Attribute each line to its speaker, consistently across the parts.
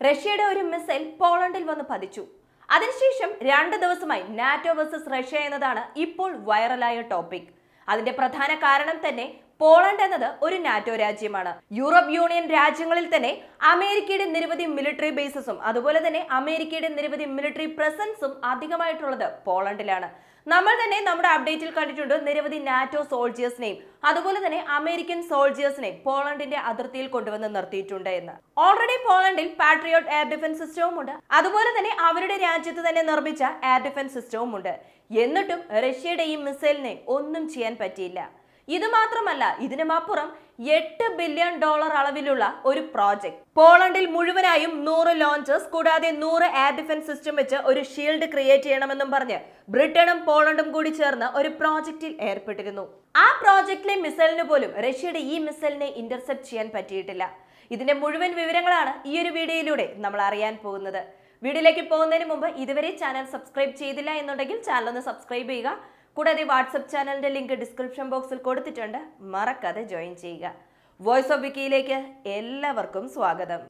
Speaker 1: റഷ്യയുടെ ഒരു മിസൈൽ പോളണ്ടിൽ വന്ന് പതിച്ചു. അതിനുശേഷം 2 ദിവസമായി നാറ്റോ വേഴ്സസ് റഷ്യ എന്നതാണ് ഇപ്പോൾ വൈറലായ ടോപ്പിക്. അതിന്റെ പ്രധാന കാരണം തന്നെ പോളണ്ട് എന്നത് ഒരു നാറ്റോ രാജ്യമാണ്. യൂറോപ്പ് യൂണിയൻ രാജ്യങ്ങളിൽ തന്നെ അമേരിക്കയുടെ നിരവധി മിലിറ്ററി ബേസസും അതുപോലെ തന്നെ അമേരിക്കയുടെ നിരവധി മിലിറ്ററി പ്രസൻസും അധികമായിട്ടുള്ളത് പോളണ്ടിലാണ്. നമ്മൾ തന്നെ നമ്മുടെ അപ്ഡേറ്റിൽ കണ്ടിട്ടുണ്ട് നിരവധി നാറ്റോ സോൾജിയേഴ്സിനെയും അതുപോലെ തന്നെ അമേരിക്കൻ സോൾജിയേഴ്സിനെയും പോളണ്ടിന്റെ അതിർത്തിയിൽ കൊണ്ടുവന്ന് നിർത്തിയിട്ടുണ്ട് എന്ന്. ഓൾറെഡി പോളണ്ടിൽ പാട്രിയോട്ട് എയർ ഡിഫൻസ് സിസ്റ്റവും ഉണ്ട്. അതുപോലെ തന്നെ അവരുടെ രാജ്യത്ത് തന്നെ നിർമ്മിച്ച എയർ ഡിഫൻസ് സിസ്റ്റവും ഉണ്ട്. എന്നിട്ടും റഷ്യയുടെ ഈ മിസൈലിനെ ഒന്നും ചെയ്യാൻ പറ്റിയില്ല. ഇത് മാത്രമല്ല, ഇതിനുമപ്പുറം $8 ബില്യൺ അളവിലുള്ള ഒരു പ്രോജക്ട് പോളണ്ടിൽ മുഴുവനായും 100 ലോഞ്ചേഴ്സ് കൂടാതെ 100 എയർ ഡിഫൻസ് സിസ്റ്റം വെച്ച് ഒരു ഷീൽഡ് ക്രിയേറ്റ് ചെയ്യണമെന്നും പറഞ്ഞ് ബ്രിട്ടനും പോളണ്ടും കൂടി ചേർന്ന് ഒരു പ്രോജക്റ്റിൽ ഏർപ്പെട്ടിരുന്നു. ആ പ്രോജക്റ്റിലെ മിസൈലിന് പോലും റഷ്യയുടെ ഈ മിസൈലിനെ ഇന്റർസെപ്റ്റ് ചെയ്യാൻ പറ്റിയിട്ടില്ല. ഇതിന്റെ മുഴുവൻ വിവരങ്ങളാണ് ഈ ഒരു വീഡിയോയിലൂടെ നമ്മൾ അറിയാൻ പോകുന്നത്. വീഡിയോയിലേക്ക് പോകുന്നതിന് മുമ്പ് ഇതുവരെ ചാനൽ സബ്സ്ക്രൈബ് ചെയ്തില്ല എന്നുണ്ടെങ്കിൽ ചാനൽ ഒന്ന് സബ്സ്ക്രൈബ് ചെയ്യുക. കൂടാതെ വാട്സ്ആപ്പ് ചാനലിന്റെ ലിങ്ക് ഡിസ്ക്രിപ്ഷൻ ബോക്സിൽ കൊടുത്തിട്ടുണ്ട്, മറക്കാതെ ജോയിൻ ചെയ്യുക. വോയിസ് ഓഫ് വിക്കിയിലേക്ക് എല്ലാവർക്കും സ്വാഗതം.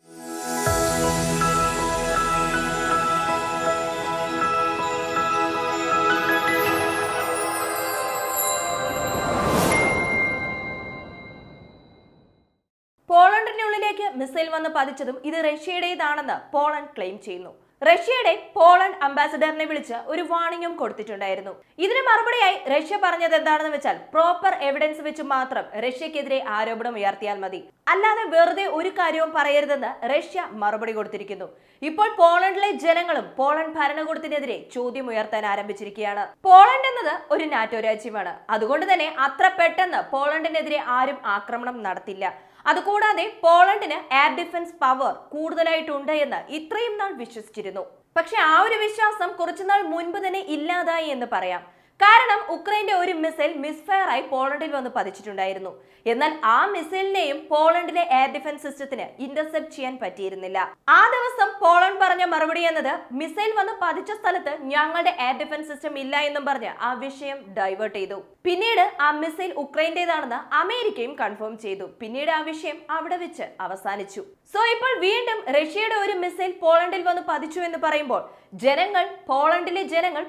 Speaker 1: പോളണ്ടിനുള്ളിലേക്ക് മിസൈൽ വന്ന് പതിച്ചതും ഇത് റഷ്യയുടേതാണെന്ന് പോളണ്ട് ക്ലെയിം ചെയ്യുന്നു. റഷ്യയുടെ പോളണ്ട് അംബാസിഡറിനെ വിളിച്ച് ഒരു വാർണിംഗും കൊടുത്തിട്ടുണ്ടായിരുന്നു. ഇതിന് മറുപടിയായി റഷ്യ പറഞ്ഞത് എന്താണെന്ന് വെച്ചാൽ പ്രോപ്പർ എവിഡൻസ് വെച്ച് മാത്രം റഷ്യക്കെതിരെ ആരോപണം ഉയർത്തിയാൽ മതി, അല്ലാതെ വെറുതെ ഒരു കാര്യവും പറയരുതെന്ന് റഷ്യ മറുപടി കൊടുത്തിരിക്കുന്നു. ഇപ്പോൾ പോളണ്ടിലെ ജനങ്ങളും പോളണ്ട് ഭരണകൂടത്തിനെതിരെ ചോദ്യം ഉയർത്താൻ ആരംഭിച്ചിരിക്കുകയാണ്. പോളണ്ട് എന്നത് ഒരു നാറ്റോ രാജ്യമാണ്. അതുകൊണ്ട് തന്നെ അത്ര പെട്ടെന്ന് പോളണ്ടിനെതിരെ ആരും ആക്രമണം നടത്തില്ല. അതുകൂടാതെ പോളണ്ടിന് എയർ ഡിഫൻസ് പവർ കൂടുതലായിട്ടുണ്ട് എന്ന് ഇത്രയും നാൾ വിശ്വസിച്ചിരുന്നു. പക്ഷെ ആ ഒരു വിശ്വാസം കുറച്ചുനാൾ മുൻപ് തന്നെ ഇല്ലാതായി എന്ന് പറയാം. കാരണം ഉക്രൈന്റെ ഒരു മിസൈൽ മിസ്ഫയർ ആയി പോളണ്ടിൽ വന്ന് പതിച്ചിട്ടുണ്ടായിരുന്നു. എന്നാൽ ആ മിസൈലിനെയും പോളണ്ടിലെ എയർ ഡിഫൻസ് സിസ്റ്റത്തിന് ഇന്റർസെപ്റ്റ് ചെയ്യാൻ പറ്റിയിരുന്നില്ല. ആ ദിവസം പോളണ്ട് പറഞ്ഞ മറുപടി എന്നത് മിസൈൽ വന്ന് പതിച്ച സ്ഥലത്ത് ഞങ്ങളുടെ എയർ ഡിഫൻസ് സിസ്റ്റം ഇല്ല എന്നും പറഞ്ഞ് ആ വിഷയം ഡൈവേർട്ട് ചെയ്തു. പിന്നീട് ആ മിസൈൽ ഉക്രൈന്റേതാണെന്ന് അമേരിക്കയും കൺഫേം ചെയ്തു. പിന്നീട് ആ വിഷയം അവിടെ വെച്ച് അവസാനിച്ചു. സോ ഇപ്പോൾ വീണ്ടും റഷ്യയുടെ ഒരു മിസൈൽ പോളണ്ടിൽ വന്ന് പതിച്ചു എന്ന് പറയുമ്പോൾ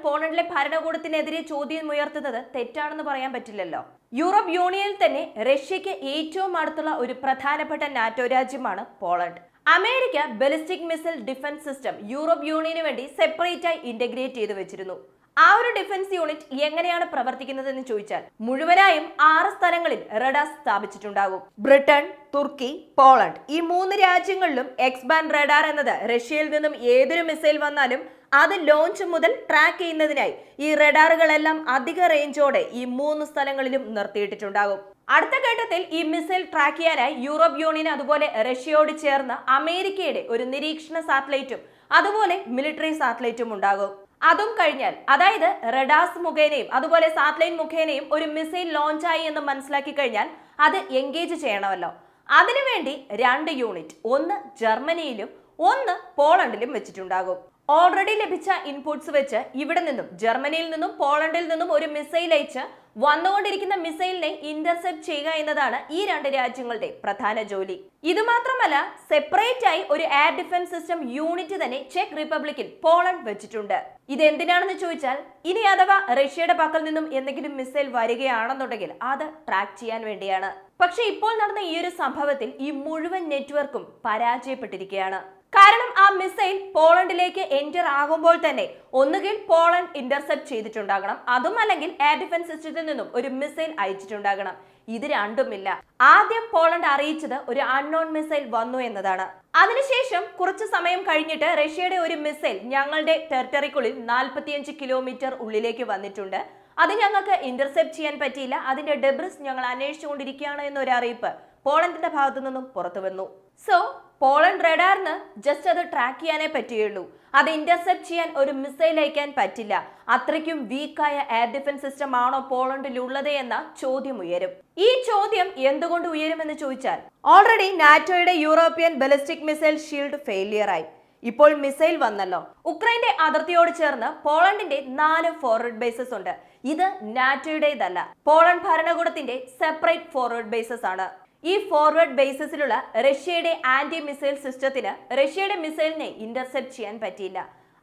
Speaker 1: പോളണ്ടിലെ ഭരണകൂടത്തിനെതിരെ ചോദ്യം ഉയർത്തുന്നത് തെറ്റാണെന്ന് പറയാൻ പറ്റില്ലല്ലോ. യൂറോപ്പ് യൂണിയനിൽ തന്നെ റഷ്യക്ക് ഏറ്റവും അടുത്തുള്ള ഒരു പ്രധാനപ്പെട്ട നാറ്റോ രാജ്യമാണ് Poland. America ballistic missile defence system Europe യൂണിയന് വേണ്ടി സെപ്പറേറ്റ് ആയി ഇന്റഗ്രേറ്റ് ചെയ്ത് വെച്ചിരുന്നു. ആ ഒരു ഡിഫൻസ് യൂണിറ്റ് എങ്ങനെയാണ് പ്രവർത്തിക്കുന്നത് എന്ന് ചോദിച്ചാൽ മുഴുവനായും 6 സ്ഥലങ്ങളിൽ റഡാർ സ്ഥാപിച്ചിട്ടുണ്ടാകും. ബ്രിട്ടൻ, തുർക്കി, പോളണ്ട് ഈ 3 രാജ്യങ്ങളിലും എക്സ് ബാൻഡ് റഡാർ എന്നത് റഷ്യയിൽ നിന്നും ഏതൊരു മിസൈൽ വന്നാലും അത് ലോഞ്ച് മുതൽ ട്രാക്ക് ചെയ്യുന്നതിനായി ഈ റഡാറുകളെല്ലാം അധിക റേഞ്ചോടെ ഈ 3 സ്ഥലങ്ങളിലും നിർത്തിയിട്ടിട്ടുണ്ടാകും. അടുത്ത ഘട്ടത്തിൽ ഈ മിസൈൽ ട്രാക്ക് ചെയ്യാനായി യൂറോപ്പ് യൂണിയൻ അതുപോലെ റഷ്യയോട് ചേർന്ന് അമേരിക്കയുടെ ഒരു നിരീക്ഷണ സാറ്റലൈറ്റും അതുപോലെ മിലിറ്ററി സാറ്റലൈറ്റും ഉണ്ടാകും. അതും കഴിഞ്ഞാൽ, അതായത് റഡാർസ് മുഖേനയും അതുപോലെ സാറ്റലൈറ്റ് മുഖേനയും ഒരു മിസൈൽ ലോഞ്ച് ആയി എന്ന് മനസ്സിലാക്കി കഴിഞ്ഞാൽ അത് എൻഗേജ് ചെയ്യണമല്ലോ. അതിനുവേണ്ടി 2 യൂണിറ്റ്, ഒന്ന് ജർമ്മനിയിലും ഒന്ന് പോളണ്ടിലും വെച്ചിട്ടുണ്ടാകും. ഓൾറെഡി ലഭിച്ച ഇൻപുട്സ് വെച്ച് ഇവിടെ നിന്നും ജർമ്മനിയിൽ നിന്നും പോളണ്ടിൽ നിന്നും ഒരു മിസൈൽ അയച്ച് വന്നുകൊണ്ടിരിക്കുന്ന മിസൈലിനെ ഇന്റർസെപ്റ്റ് ചെയ്യുക എന്നതാണ് ഈ 2 രാജ്യങ്ങളുടെ പ്രധാന ജോലി. ഇത് മാത്രമല്ല, സെപ്പറേറ്റ് ആയി ഒരു എയർ ഡിഫൻസ് സിസ്റ്റം യൂണിറ്റ് തന്നെ ചെക്ക് റിപ്പബ്ലിക്കിൽ പോളണ്ട് വെച്ചിട്ടുണ്ട്. ഇത് എന്തിനാണെന്ന് ചോദിച്ചാൽ, ഇനി അഥവാ റഷ്യയുടെ പക്കൽ നിന്നും എന്തെങ്കിലും മിസൈൽ വരികയാണെന്നുണ്ടെങ്കിൽ അത് ട്രാക്ക് ചെയ്യാൻ വേണ്ടിയാണ്. പക്ഷെ ഇപ്പോൾ നടന്ന ഈ ഒരു സംഭവത്തിൽ ഈ മുഴുവൻ നെറ്റ്വർക്കും പരാജയപ്പെട്ടിരിക്കുകയാണ്. കാരണം ആ മിസൈൽ പോളണ്ടിലേക്ക് എൻറ്റർ ആകുമ്പോൾ തന്നെ ഒന്നുകിൽ പോളണ്ട് ഇന്റർസെപ്റ്റ് ചെയ്തിട്ടുണ്ടാകണം, അതും അല്ലെങ്കിൽ എയർ ഡിഫൻസ് സിസ്റ്റത്തിൽ നിന്നും ഒരു മിസൈൽ അയച്ചിട്ടുണ്ടാകണം. ഇത് രണ്ടുമില്ല. ആദ്യം പോളണ്ട് അറിയിച്ചത് ഒരു അൺനോൺ മിസൈൽ വന്നു എന്നതാണ്. അതിനുശേഷം കുറച്ചു സമയം കഴിഞ്ഞിട്ട് റഷ്യയുടെ ഒരു മിസൈൽ ഞങ്ങളുടെ ടെറിട്ടറിക്കുള്ളിൽ 45 കിലോമീറ്റർ ഉള്ളിലേക്ക് വന്നിട്ടുണ്ട്, അത് ഞങ്ങൾക്ക് ഇന്റർസെപ്റ്റ് ചെയ്യാൻ പറ്റിയില്ല, അതിന്റെ ഡെബ്രിസ് ഞങ്ങൾ അന്വേഷിച്ചുകൊണ്ടിരിക്കുകയാണ് എന്നൊരു അറിയിപ്പ് പോളണ്ടിന്റെ ഭാഗത്തു നിന്നും പുറത്തു വന്നു. സോ പോളണ്ട് റഡാറിന് ജസ്റ്റ് അത് ട്രാക്ക് ചെയ്യാനേ പറ്റുകയുള്ളൂ, അത് ഇന്റർസെപ്റ്റ് ചെയ്യാൻ ഒരു മിസൈൽ അയക്കാൻ പറ്റില്ല. അത്രയ്ക്കും വീക്കായ എയർ ഡിഫൻസ് സിസ്റ്റം ആണോ പോളണ്ടിലുള്ളത് എന്ന ചോദ്യം ഉയരും. ഈ ചോദ്യം എന്തുകൊണ്ട് ഉയരുമെന്ന് ചോദിച്ചാൽ, ഓൾറെഡി നാറ്റോയുടെ European ballistic missile shield failure ആയി. ഇപ്പോൾ മിസൈൽ വന്നല്ലോ. ഉക്രൈന്റെ അതിർത്തിയോട് ചേർന്ന് പോളണ്ടിന്റെ 4 ഫോർവേഡ് ബേസസ് ഉണ്ട്. ഇത് നാറ്റോയുടേതല്ല, പോളണ്ട് ഭരണകൂടത്തിന്റെ സെപ്പറേറ്റ് ഫോർവേഡ് ബേസസ് ആണ്. ഈ ഫോർവേഡ് ബേസിസിലുള്ള റഷ്യയുടെ ആന്റി മിസൈൽ സിസ്റ്റത്തിന് റഷ്യയുടെ മിസൈലിനെ ഇന്റർസെപ്റ്റ് ചെയ്യാൻ പറ്റിയില്ല.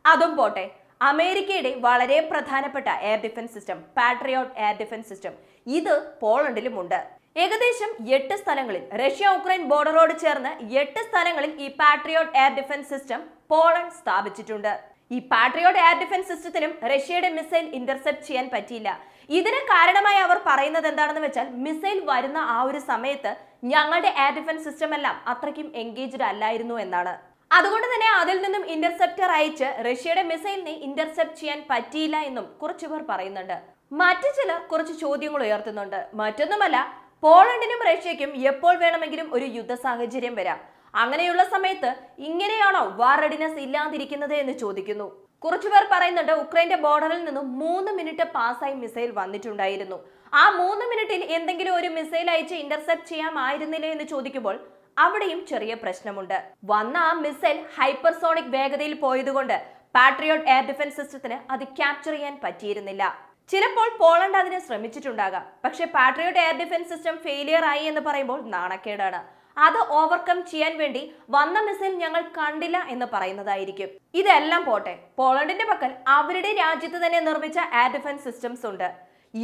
Speaker 1: അതും പോട്ടെ, അമേരിക്കയുടെ വളരെ പ്രധാനപ്പെട്ട air defence system patriot air defence system ഇത് പോളണ്ടിലുമുണ്ട്. ഏകദേശം 8 സ്ഥലങ്ങളിൽ റഷ്യ ഉക്രൈൻ ബോർഡറോട് ചേർന്ന് 8 സ്ഥലങ്ങളിൽ ഈ patriot air defence system Poland സ്ഥാപിച്ചിട്ടുണ്ട്. ഈ പാട്രിയോട്ട് എയർ ഡിഫൻസ് സിസ്റ്റത്തിനും റഷ്യയുടെ മിസൈൽ ഇന്റർസെപ്റ്റ് ചെയ്യാൻ പറ്റിയില്ല. ഇതിന് കാരണമായി അവർ പറയുന്നത് എന്താണെന്ന് വെച്ചാൽ, മിസൈൽ വരുന്ന ആ ഒരു സമയത്ത് ഞങ്ങളുടെ എയർ ഡിഫൻസ് സിസ്റ്റം എല്ലാം അത്രയ്ക്കും എൻഗേജ്ഡ് അല്ലായിരുന്നു എന്നാണ്. അതുകൊണ്ട് തന്നെ അതിൽ നിന്നും ഇന്റർസെപ്റ്റർ അയച്ച് റഷ്യയുടെ മിസൈലിനെ ഇന്റർസെപ്റ്റ് ചെയ്യാൻ പറ്റിയില്ല എന്നും കുറച്ചുപേർ പറയുന്നുണ്ട്. മറ്റു ചിലർ കുറച്ച് ചോദ്യങ്ങൾ ഉയർത്തുന്നുണ്ട്. മറ്റൊന്നുമല്ല, പോളണ്ടിനും റഷ്യയ്ക്കും എപ്പോൾ വേണമെങ്കിലും ഒരു യുദ്ധ സാഹചര്യം വരാം. അങ്ങനെയുള്ള സമയത്ത് ഇങ്ങനെയാണോ വാർ റെഡിനെസ് ഇല്ലാതിരിക്കുന്നത് എന്ന് ചോദിക്കുന്നു. കുറച്ചുപേർ പറയുന്നുണ്ട്, ഉക്രൈന്റെ ബോർഡറിൽ നിന്നും 3 മിനിറ്റ് പാസ്സായി മിസൈൽ വന്നിട്ടുണ്ടായിരുന്നു. ആ 3 മിനിറ്റിൽ എന്തെങ്കിലും ഒരു മിസൈൽ അയച്ച് ഇന്റർസെപ്റ്റ് ചെയ്യാമായിരുന്നില്ലേ എന്ന് ചോദിക്കുമ്പോൾ അവിടെയും ചെറിയ പ്രശ്നമുണ്ട്. വന്ന ആ മിസൈൽ ഹൈപ്പർസോണിക് വേഗതയിൽ പോയതുകൊണ്ട് പാട്രിയോട്ട് എയർ ഡിഫൻസ് സിസ്റ്റത്തിന് അത് ക്യാപ്ചർ ചെയ്യാൻ പറ്റിയിരുന്നില്ല. ചിലപ്പോൾ പോളണ്ട് അതിനെ ശ്രമിച്ചിട്ടുണ്ടാകാം. പക്ഷെ patriot air defence system failure ആയി എന്ന് പറയുമ്പോൾ നാണക്കേടാണ്. അത് ഓവർകം ചെയ്യാൻ വേണ്ടി വന്ന മിസൈൽ ഞങ്ങൾ കണ്ടില്ല എന്ന് പറയുന്നതായിരിക്കും. ഇതെല്ലാം പോട്ടെ, പോളണ്ടിന്റെ പക്കൽ അവരുടെ രാജ്യത്ത് തന്നെ നിർമ്മിച്ച എയർ ഡിഫൻസ് സിസ്റ്റംസ് ഉണ്ട്.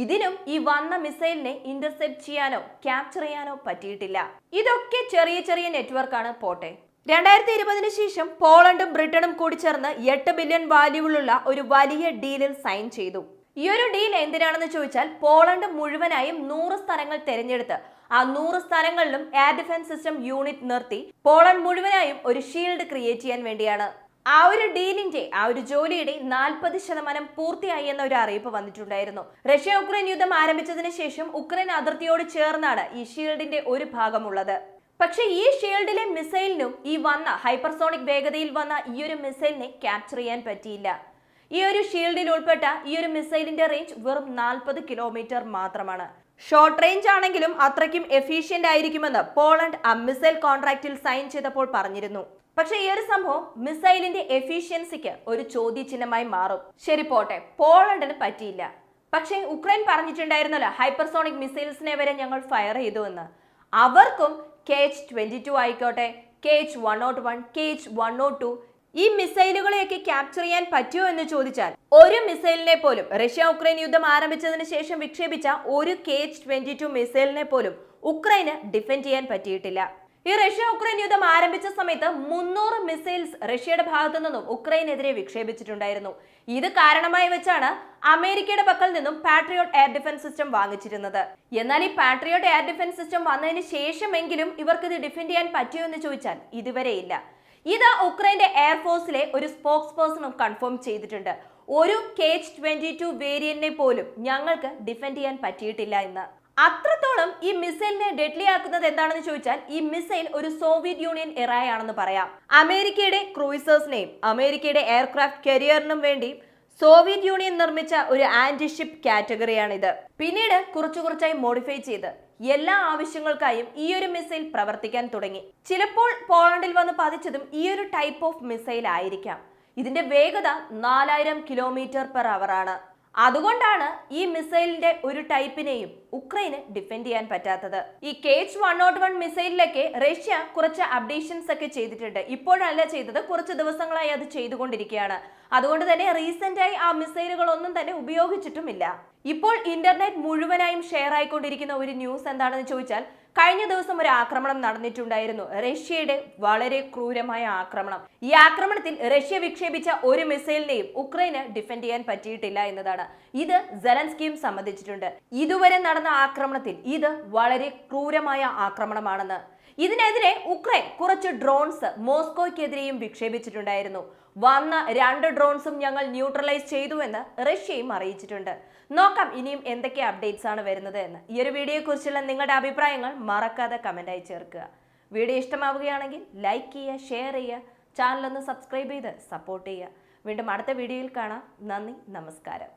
Speaker 1: ഇതിനും ഈ വന്ന മിസൈലിനെ ഇന്റർസെപ്റ്റ് ചെയ്യാനോ ക്യാപ്ചർ ചെയ്യാനോ പറ്റിയിട്ടില്ല. ഇതൊക്കെ ചെറിയ ചെറിയ നെറ്റ്വർക്കാണ്. പോട്ടെ, 2020 ശേഷം പോളണ്ടും ബ്രിട്ടനും കൂടി ചേർന്ന് 8 ബില്യൺ വാല്യൂവിലുള്ള ഒരു വലിയ ഡീലിൽ സൈൻ ചെയ്തു. ഈ ഒരു ഡീൽ എന്തിനാണെന്ന് ചോദിച്ചാൽ, പോളണ്ട് മുഴുവനായും 100 സ്ഥലങ്ങൾ തിരഞ്ഞെടുത്ത് ആ 100 സ്ഥലങ്ങളിലും എയർ ഡിഫൻസ് സിസ്റ്റം യൂണിറ്റ് നിർത്തി പോളണ്ട് മുഴുവനായും ഒരു ഷീൽഡ് ക്രിയേറ്റ് ചെയ്യാൻ വേണ്ടിയാണ്. ആ ഒരു ഡീലിന്റെ ആ ഒരു ജോലിയുടെ 40% പൂർത്തിയായി എന്ന ഒരു അറിയിപ്പ് വന്നിട്ടുണ്ടായിരുന്നു. റഷ്യ ഉക്രൈൻ യുദ്ധം ആരംഭിച്ചതിന് ശേഷം ഉക്രൈൻ അതിർത്തിയോട് ചേർന്നാണ് ഈ ഷീൽഡിന്റെ ഒരു ഭാഗമുള്ളത്. പക്ഷെ ഈ ഷീൽഡിലെ മിസൈലിനും ഈ വന്ന ഹൈപ്പർസോണിക് വേഗതയിൽ വന്ന ഈ ഒരു മിസൈലിനെ ക്യാപ്ചർ ചെയ്യാൻ പറ്റിയില്ല. ഈ ഒരു ഷീൽഡിൽ ഉൾപ്പെട്ട ഈ ഒരു മിസൈലിന്റെ റേഞ്ച് വെറും 40 കിലോമീറ്റർ മാത്രമാണ്. ഷോർട്ട് റേഞ്ച് ആണെങ്കിലും അത്രയ്ക്കും എഫീഷ്യന്റ് ആയിരിക്കുമെന്ന് പോളണ്ട് ആ മിസൈൽ കോൺട്രാക്റ്റിൽ സൈൻ ചെയ്തപ്പോൾ പറഞ്ഞിരുന്നു. പക്ഷെ ഈ ഒരു സംഭവം മിസൈലിന്റെ എഫിഷ്യൻസിക്ക് ഒരു ചോദ്യചിഹ്നമായി മാറും. ശരി, പോട്ടെ, പോളണ്ടിന് പറ്റിയില്ല. പക്ഷേ ഉക്രൈൻ പറഞ്ഞിട്ടുണ്ടായിരുന്നല്ലോ, ഹൈപ്പർസോണിക് മിസൈൽസിനെ വരെ ഞങ്ങൾ ഫയർ ചെയ്തു എന്ന്. അവർക്കും KH-22 ആയിക്കോട്ടെ, KH-101, KH-102 ഈ മിസൈലുകളെയൊക്കെ ക്യാപ്ചർ ചെയ്യാൻ പറ്റുമോ എന്ന് ചോദിച്ചാൽ, ഒരു മിസൈലിനെ പോലും റഷ്യ ഉക്രൈൻ യുദ്ധം ആരംഭിച്ചതിന് ശേഷം വിക്ഷേപിച്ച ഒരു KH-22 മിസൈലിനെ പോലും ഉക്രൈന് ഡിഫെൻഡ് ചെയ്യാൻ പറ്റിയിട്ടില്ല. ഈ റഷ്യ ഉക്രൈൻ യുദ്ധം ആരംഭിച്ച സമയത്ത് 300 മിസൈൽസ് റഷ്യയുടെ ഭാഗത്തു നിന്നും ഉക്രൈനെതിരെ വിക്ഷേപിച്ചിട്ടുണ്ടായിരുന്നു. ഇത് കാരണമായി വെച്ചാണ് അമേരിക്കയുടെ പക്കൽ നിന്നും പാട്രിയോട്ട് എയർ ഡിഫൻസ് സിസ്റ്റം വാങ്ങിച്ചിരുന്നത്. എന്നാൽ ഈ പാട്രിയോട്ട് എയർ ഡിഫൻസ് സിസ്റ്റം വന്നതിന് ശേഷമെങ്കിലും ഇവർക്ക് ഇത് ഡിഫെൻഡ് ചെയ്യാൻ പറ്റുമോ എന്ന് ചോദിച്ചാൽ ഇതുവരെ ഇല്ല. ഇത് ഉക്രൈന്റെ എയർഫോഴ്സിലെ ഒരു സ്പോക്സ് പേഴ്സണും കൺഫേം ചെയ്തിട്ടുണ്ട്. ഒരു KH-22 വേരിയന്റിനെ പോലും ഞങ്ങൾക്ക് ഡിഫെൻഡ് ചെയ്യാൻ പറ്റിയിട്ടില്ല എന്ന്. അത്രത്തോളം ഈ മിസൈലിനെ ഡെഡ്ലി ആക്കുന്നത് എന്താണെന്ന് ചോദിച്ചാൽ, ഈ മിസൈൽ ഒരു സോവിയറ്റ് യൂണിയൻ എറായാണെന്ന് പറയാം. അമേരിക്കയുടെ ക്രൂയിസേഴ്സിനെയും അമേരിക്കയുടെ എയർക്രാഫ്റ്റ് കരിയറിനും വേണ്ടി സോവിയറ്റ് യൂണിയൻ നിർമ്മിച്ച ഒരു ആന്റി ഷിപ്പ് കാറ്റഗറിയാണിത്. പിന്നീട് കുറച്ചായി മോഡിഫൈ ചെയ്ത് എല്ലാ ആവശ്യങ്ങൾക്കായും ഈ ഒരു മിസൈൽ പ്രവർത്തിക്കാൻ തുടങ്ങി. ചിലപ്പോൾ പോളണ്ടിൽ വന്ന് പതിച്ചതും ഈ ഒരു ടൈപ്പ് ഓഫ് മിസൈൽ ആയിരിക്കാം. ഇതിന്റെ വേഗത 4000 km/h ആണ്. അതുകൊണ്ടാണ് ഈ മിസൈലിന്റെ ഒരു ടൈപ്പിനെയും ഉക്രൈന് ഡിഫെൻഡ് ചെയ്യാൻ പറ്റാത്തത്. ഈ KH-101 മിസൈലിലൊക്കെ റഷ്യ കുറച്ച് അപ്ഡേഷൻസ് ഒക്കെ ചെയ്തിട്ടുണ്ട്. ഇപ്പോഴല്ല ചെയ്തത്, കുറച്ച് ദിവസങ്ങളായി അത് ചെയ്തുകൊണ്ടിരിക്കുകയാണ്. അതുകൊണ്ട് തന്നെ റീസെന്റ് ആയി ആ മിസൈലുകളൊന്നും തന്നെ ഉപയോഗിച്ചിട്ടുമില്ല. ഇപ്പോൾ ഇന്റർനെറ്റ് മുഴുവനായും ഷെയർ ആയിക്കൊണ്ടിരിക്കുന്ന ഒരു ന്യൂസ് എന്താണെന്ന് ചോദിച്ചാൽ, കഴിഞ്ഞ ദിവസം ഒരു ആക്രമണം നടന്നിട്ടുണ്ടായിരുന്നു. റഷ്യയുടെ വളരെ ക്രൂരമായ ആക്രമണം. ഈ ആക്രമണത്തിൽ റഷ്യ വിക്ഷേപിച്ച ഒരു മിസൈലിനെയും ഉക്രൈന് ഡിഫെൻഡ് ചെയ്യാൻ പറ്റിയിട്ടില്ല എന്നതാണ്. ഇത് സെലൻസ്കിയും സമ്മതിച്ചിട്ടുണ്ട്. ഇതുവരെ നടന്ന ആക്രമണത്തിൽ ഇത് വളരെ ക്രൂരമായ ആക്രമണമാണെന്ന്. ഇതിനെതിരെ ഉക്രൈൻ കുറച്ച് ഡ്രോൺസ് മോസ്കോയ്ക്കെതിരെയും വിക്ഷേപിച്ചിട്ടുണ്ടായിരുന്നു. വന്ന 2 ഡ്രോൺസും ഞങ്ങൾ ന്യൂട്രലൈസ് ചെയ്തു എന്ന് റഷ്യയും അറിയിച്ചിട്ടുണ്ട്. നോക്കാം ഇനിയും എന്തൊക്കെ അപ്ഡേറ്റ്സ് ആണ് വരുന്നത് എന്ന്. ഈ ഒരു വീഡിയോയെ കുറിച്ചുള്ള നിങ്ങളുടെ അഭിപ്രായങ്ങൾ മറക്കാതെ കമന്റായി ചേർക്കുക. വീഡിയോ ഇഷ്ടമാവുകയാണെങ്കിൽ ലൈക്ക് ചെയ്യുക, ഷെയർ ചെയ്യുക, ചാനൽ ഒന്ന് സബ്സ്ക്രൈബ് ചെയ്ത് സപ്പോർട്ട് ചെയ്യുക. വീണ്ടും അടുത്ത വീഡിയോയിൽ കാണാം. നന്ദി, നമസ്കാരം.